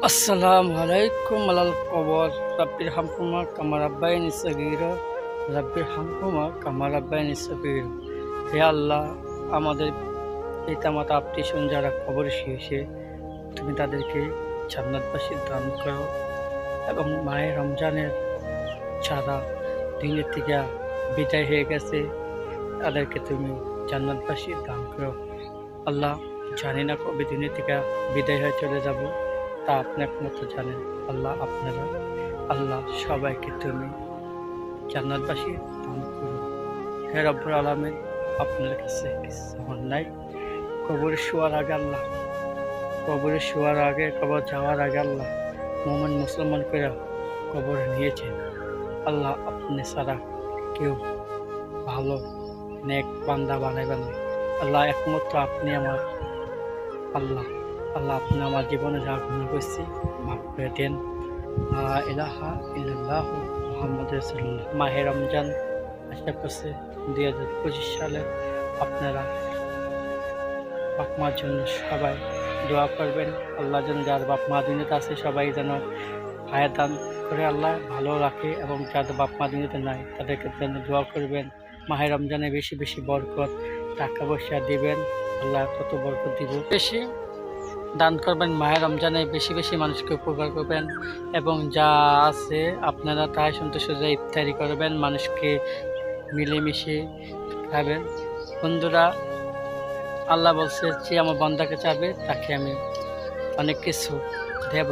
আসসালামু আলাইকুম আলাল কবর রাব্বির হামহুমা কামা রাব্বায়ানি সগীরা রাব্বির হামহুমা কামা রাব্বায়ানি সগীরা। হে আল্লাহ, আমাদের পিতামাতা আত্মীয়স্বজন যারা কবরে শুয়েছে, তুমি তাদেরকে জান্নাতবাসী দান করো এবং মাহে রমজানের যারা দিনের থেকে বিদায় হয়ে গেছে তাদেরকে তুমি জান্নাতবাসী দান করো। আল্লাহ, জানি না কবে দিনের থেকে বিদায় হয়ে চলে যাব, তা আপনি একমাত্র জানেন। আল্লাহ সবাইকে তুমি জান্নাতবাসী দান করুন। হে রব্বুল আলামিন, আপনার কাছে কিছু আমার নাই। কবরে শোয়ার আগে আল্লাহ, কবর যাওয়ার আগে আল্লাহ মুমিন মুসলমান করে কবরে নিয়েছেন। আল্লাহ, আপনি ছাড়া কেউ ভালো নেক বান্দা বানাইবেন না। আল্লাহ, একমাত্র আপনি আমার আল্লাহ। আপনি আমার জীবনে যা গুনাহ করছি মাফ করে দেন। লা ইলাহা ইল্লাল্লাহ মুহাম্মাদুর রাসূলুল্লাহ। মাহে রমজান আশা করছে 2025 সালে আপনারা বাপ মার জন্য সবাই দোয়া করবেন। আল্লাহ যেন যার বাপ মা দুনিয়াতে আছে সবাই যেন হায়াত দান করে আল্লাহ ভালো রাখে, এবং যাদের বাপ মা দুনিয়াতে নাই তাদেরকে যেন দোয়া করবেন। মাহে রমজানে বেশি বেশি বরকত টাকা পয়সা দিবেন, আল্লাহ কত বরকত দিব। বেশি দান করবেন, মাহে রমজানে বেশি বেশি মানুষকে উপকার করবেন, এবং যা আছে আপনারা তাই সন্তুষ্ট হয়ে ইফতারি করবেন, মানুষকে মিলেমিশে খাবেন। বন্ধুরা, আল্লাহ বলছে যে আমার বান্দাকে চাবে তাকে আমি অনেক কিছু দেব।